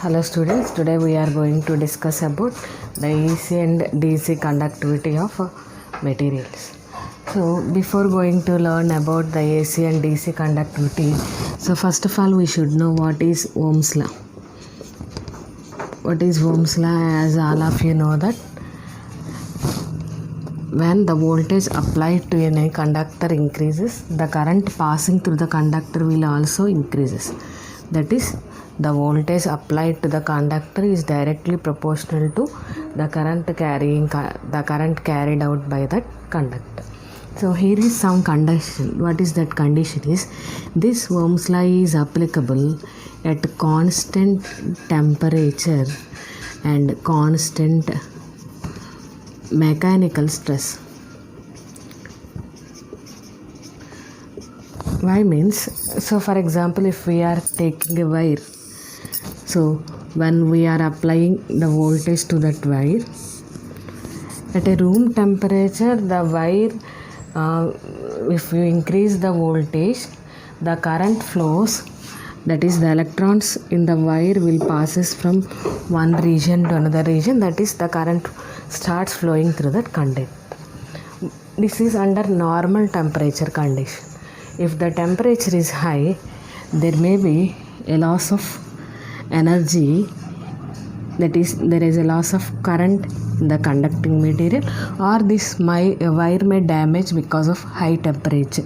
Hello students, today we are going to discuss about the AC and DC conductivity of materials. So before going to learn about the AC and DC conductivity, so first of all we should know what is Ohm's law. What is Ohm's law? As all of you know that when the voltage applied to a conductor increases, the current passing through the conductor will also increases. That is, the voltage applied to the conductor is directly proportional to the current carried out by that conductor. So here is some condition. What is that condition? Is this Ohm's law is applicable at constant temperature and constant mechanical stress. Why means, so for example, if we are taking a wire, so when we are applying the voltage to that wire at a room temperature, the wire, if you increase the voltage, the current flows, that is the electrons in the wire will passes from one region to another region, that is the current starts flowing through that conductor. This is under normal temperature condition. If the temperature is high, there may be a loss of energy, that is there is a loss of current in the conducting material, or this wire may damage because of high temperature,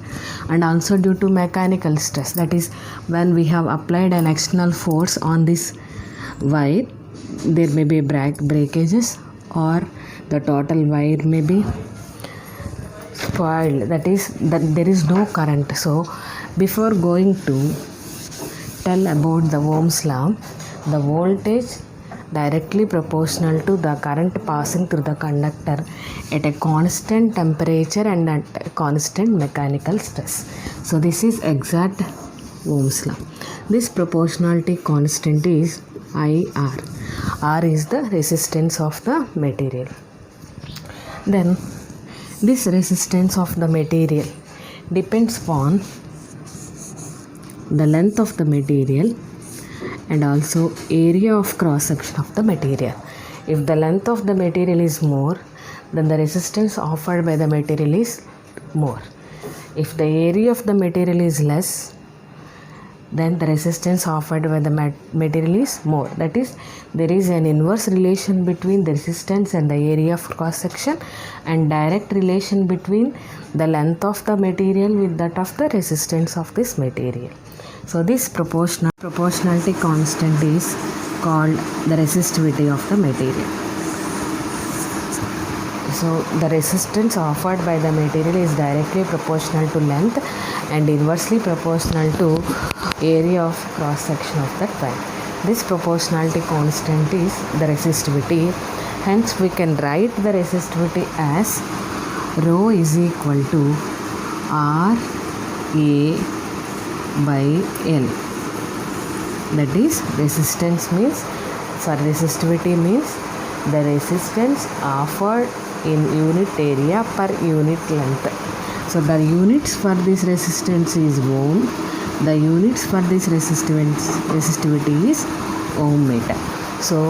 and also due to mechanical stress, that is when we have applied an external force on this wire, there may be breakages or the total wire may be spoiled, that is that there is no current. So before going to tell about the Ohm's law, the voltage directly proportional to the current passing through the conductor at a constant temperature and at a constant mechanical stress. So this is exact Ohm's law. This proportionality constant is IR. R is the resistance of the material. Then this resistance of the material depends upon the length of the material and also area of cross section of the material. If the length of the material is more, then the resistance offered by the material is more. If the area of the material is less, then the resistance offered by the material is more. That is, there is an inverse relation between the resistance and the area of cross section, and direct relation between the length of the material with that of the resistance of this material. So this proportionality constant is called the resistivity of the material. So the resistance offered by the material is directly proportional to length and inversely proportional to area of cross section of that wire. This proportionality constant is the resistivity. Hence we can write the resistivity as rho is equal to R A by L. That is, resistance means, resistivity means the resistance offered in unit area per unit length. So the units for this resistance is ohm. The units for this resistivity is ohm meter. So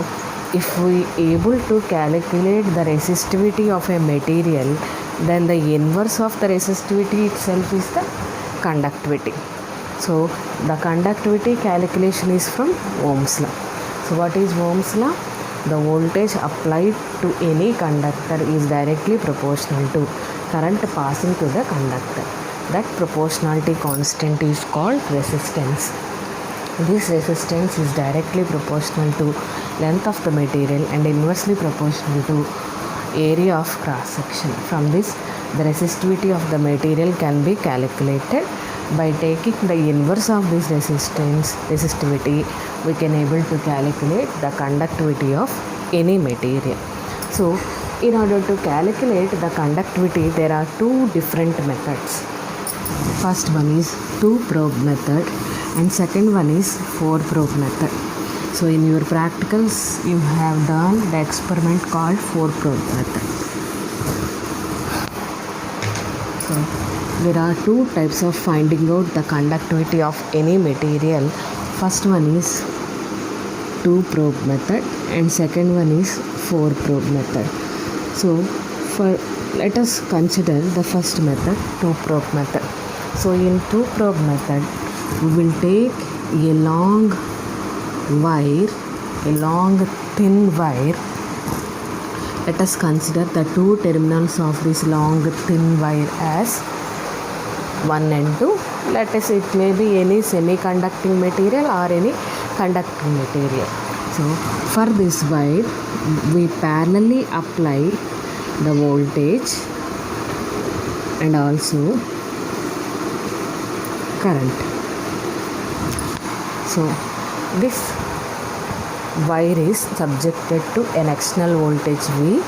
if we able to calculate the resistivity of a material, then the inverse of the resistivity itself is the conductivity. So the conductivity calculation is from Ohm's law. So what is Ohm's law? The voltage applied to any conductor is directly proportional to current passing through the conductor. That proportionality constant is called resistance. This resistance is directly proportional to length of the material and inversely proportional to area of cross section. From this, the resistivity of the material can be calculated. By taking the inverse of this resistivity, we can able to calculate the conductivity of any material. So in order to calculate the conductivity, there are two different methods. First one is 2-probe method and second one is 4-probe method. So in your practicals, you have done the experiment called 4-probe method. So there are two types of finding out the conductivity of any material. First one is 2 probe method and second one is 4 probe method. So let us consider the first method, 2 probe method. So in 2 probe method we will take a long wire, a long thin wire. Let us consider the two terminals of this long thin wire as 1 and 2. Let us, it may be any semi-conducting material or any conducting material. So for this wire we parallelly apply the voltage and also current. So this wire is subjected to an external voltage V,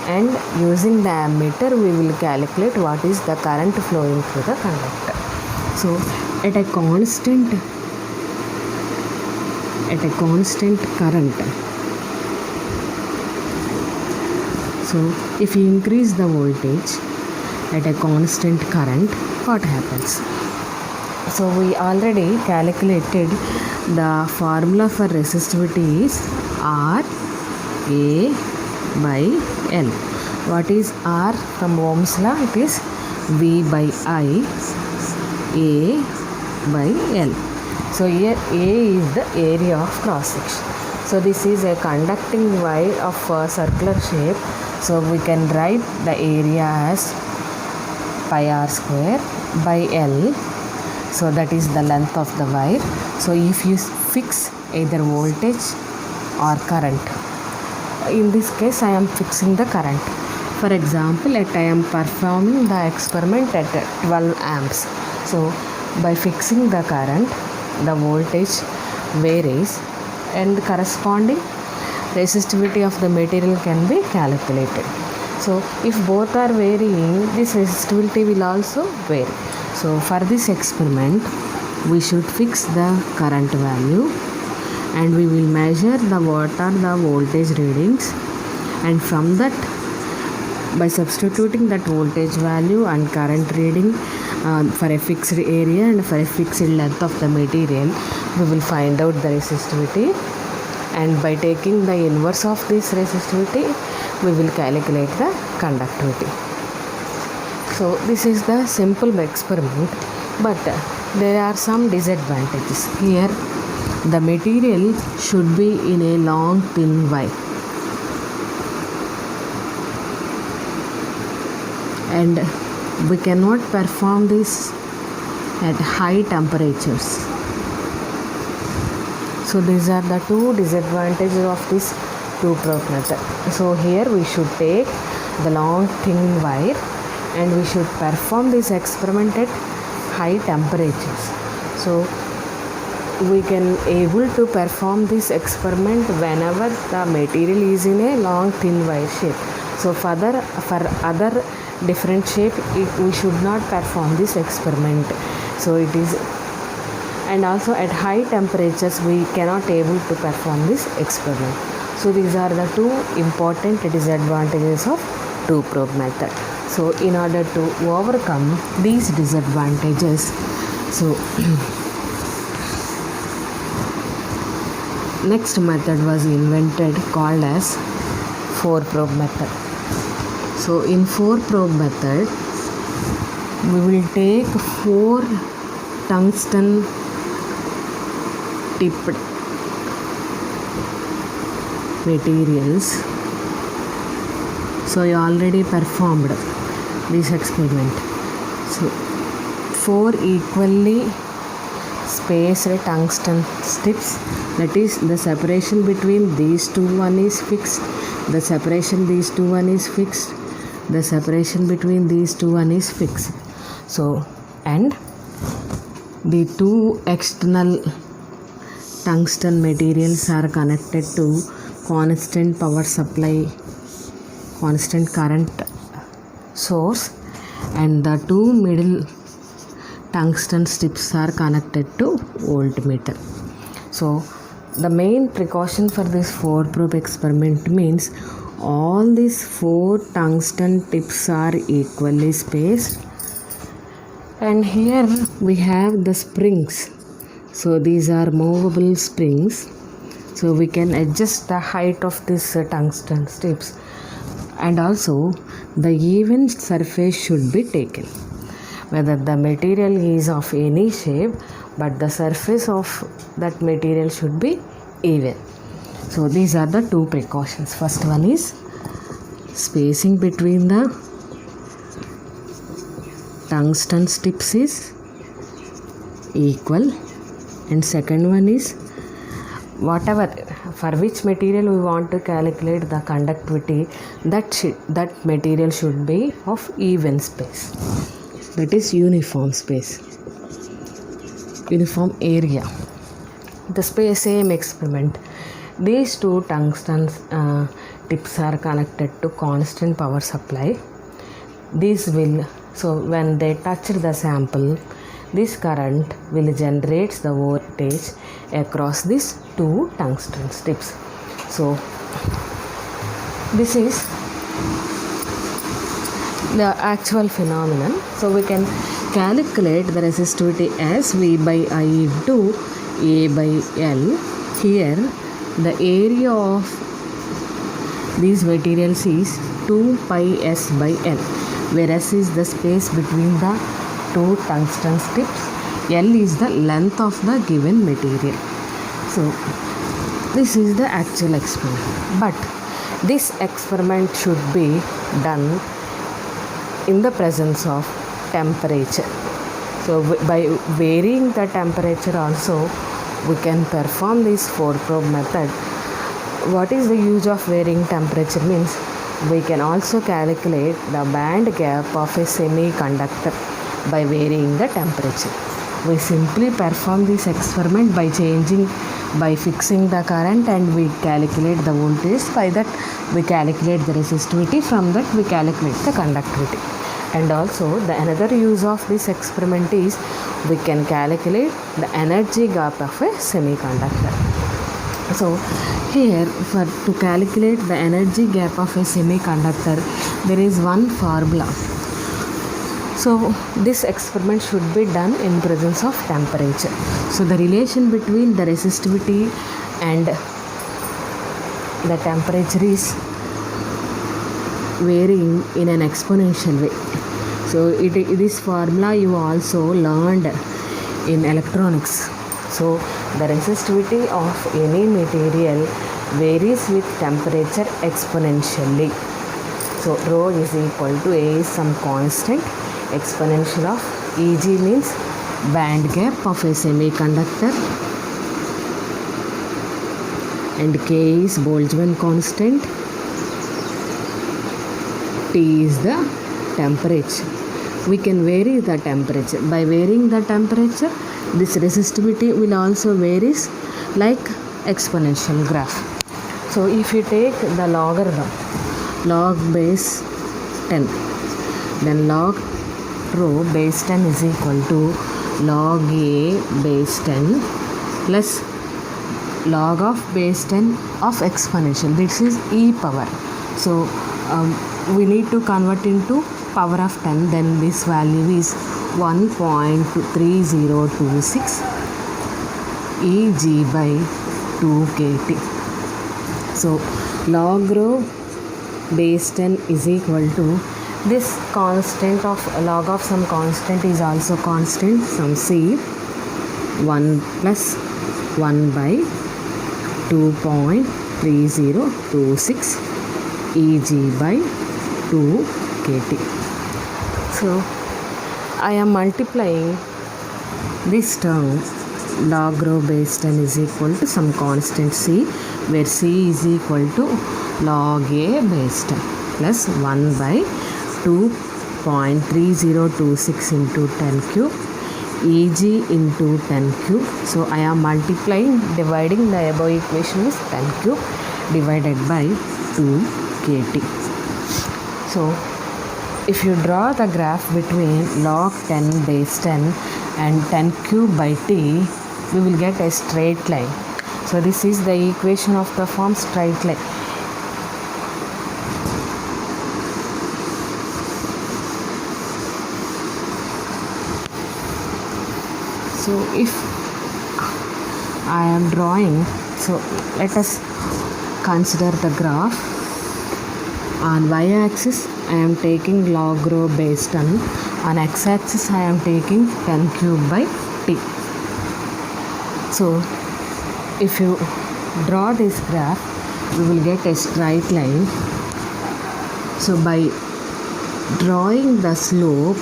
and using the ammeter we will calculate what is the current flowing through the conductor. So at a constant current, so if you increase the voltage at a constant current, what happens? So we already calculated the formula for resistivity is R A by L. What is R from Ohm's law? It is V by I A by L. So here A is the area of cross section. So this is a conducting wire of circular shape. So we can write the area as pi r square by L. So that is the length of the wire. So if you fix either voltage or current, in this case I am fixing the current. For example, I am performing the experiment at 12 amps. So by fixing the current, the voltage varies and corresponding resistivity of the material can be calculated. So if both are varying, this resistivity will also vary. So for this experiment we should fix the current value and we will measure what are the voltage readings, and from that, by substituting that voltage value and current reading for a fixed area and for a fixed length of the material, we will find out the resistivity, and by taking the inverse of this resistivity we will calculate the conductivity. So this is the simple experiment, but there are some disadvantages. Here the material should be in a long thin wire, and we cannot perform this at high temperatures. So these are the two disadvantages of this 2 probe method. So here we should take the long thin wire and we should perform this experiment at high temperatures. So we can able to perform this experiment whenever the material is in a long thin wire shape. So for other different shape we should not perform this experiment. So it is, and also at high temperatures we cannot able to perform this experiment. So these are the two important disadvantages of 2 probe method. So in order to overcome these disadvantages, so next method was invented called as 4 probe method. So in 4 probe method we will take 4 tungsten tipped materials. So I already performed this experiment. So 4 equally spaced tungsten strips, that is the separation between these two one is fixed, the separation these two one is fixed, the separation between these two one is fixed. So and the two external tungsten materials are connected to constant power supply, constant current source, and the two middle tungsten strips are connected to voltmeter. So the main precaution for this 4 probe experiment means all these 4 tungsten tips are equally spaced, and here we have the springs. So these are movable springs. So we can adjust the height of this tungsten strips, and also the even surface should be taken, whether the material is of any shape, but the surface of that material should be even. So these are the two precautions. First one is spacing between the tungsten strips is equal, and second one is whatever for which material we want to calculate the conductivity, that material should be of even space, that is uniform space, uniform area. The space, same experiment. These two tungsten tips are connected to constant power supply. So when they touch the sample, this current will generate the voltage across these two tungsten strips. So this is the actual phenomenon. So we can calculate the resistivity as V by I into A by L. Here the area of these materials is 2 pi S by L, whereas is the space between the two tungsten strips. L is the length of the given material. So this is the actual experiment, but this experiment should be done in the presence of temperature. So by varying the temperature also we can perform this 4-probe method. What is the use of varying temperature means we can also calculate the band gap of a semiconductor by varying the temperature. We simply perform this experiment by fixing the current, and we calculate the voltage. By that we calculate the resistivity, from that we calculate the conductivity. And also the another use of this experiment is we can calculate the energy gap of a semiconductor. So here to calculate the energy gap of a semiconductor, there is one formula. So this experiment should be done in presence of temperature. So the relation between the resistivity and the temperature is varying in an exponential way. So this formula you also learned in electronics. So the resistivity of any material varies with temperature exponentially. So rho is equal to A is some constant, exponential of Eg means band gap of a semiconductor, and K is Boltzmann constant, T is the temperature. We can vary the temperature. By varying the temperature, this resistivity will also varies like exponential graph. So if you take the logarithm, log base 10, then log rho base 10 is equal to log A base 10 plus log of base 10 of exponential. This is e power. So we need to convert into power of 10, then this value is 1.3026 Eg by 2 kT. So log rho base 10 is equal to this constant of log of some constant is also constant, some C, 1 plus 1 by 2.3026 Eg by 2 kT. So I am multiplying this term log rho base 10 is equal to some constant C, where C is equal to log A base 10 plus 1 by 2.3026 into 10 cube Eg into 10 cube. So I am multiplying, dividing the above equation is 10 cube divided by 2 kT. So if you draw the graph between log 10 base 10 and 10 cube by T, we will get a straight line. So this is the equation of the form straight line. So if I am drawing So let us consider the graph. On y-axis I am taking log rho base 10. On x-axis I am taking 10 cube by t. So if you draw this graph, we will get a straight line. So by drawing the slope,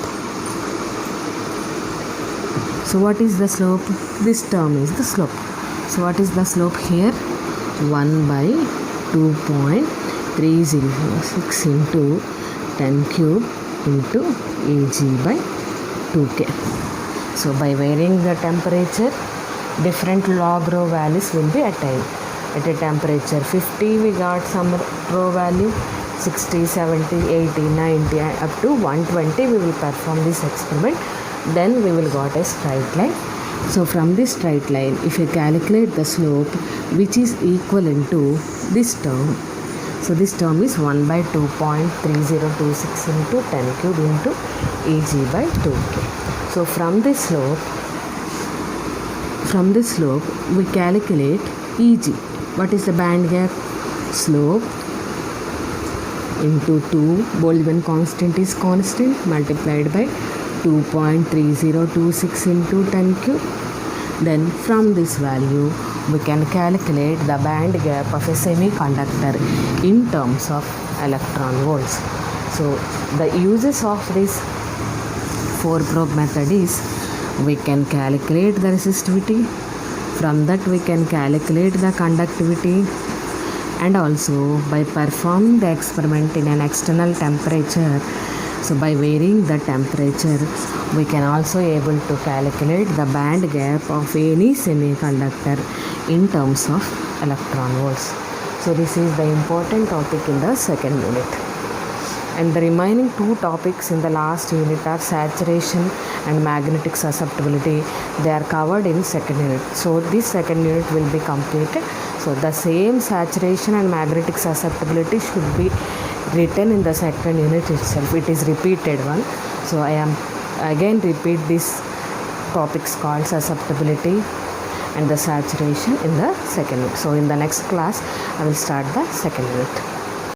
so what is the slope? This term is the slope. So what is the slope here? 1 by 2.306 into 10 cube into Ag by 2k. So by varying the temperature, different log rho values will be attained. At a temperature 50 we got some rho value, 60, 70, 80, 90 up to 120 we will perform this experiment. Then we will got a straight line. So from this straight line, if you calculate the slope which is equivalent to this term, so this term is 1 by 2.3026 into 10 cube into Ag by 2k. So from this slope we calculate Eg. What is the band gap? Slope into 2, Boltzmann constant is constant, multiplied by 2.3026 into 10 cube. Then from this value we can calculate the band gap of a semiconductor in terms of electron volts. So the uses of this 4 probe method is, we can calculate the resistivity, from that we can calculate the conductivity, and also by performing the experiment in an external temperature, so by varying the temperature we can also able to calculate the band gap of any semiconductor in terms of electron volts. So this is the important topic in the second unit. And the remaining 2 topics in the last unit are saturation and magnetic susceptibility. They are covered in second unit. So this second unit will be completed. So the same saturation and magnetic susceptibility should be written in the second unit itself. It is repeated one. So I am again repeat these topics called susceptibility and the saturation in the second unit. So in the next class I will start the second unit.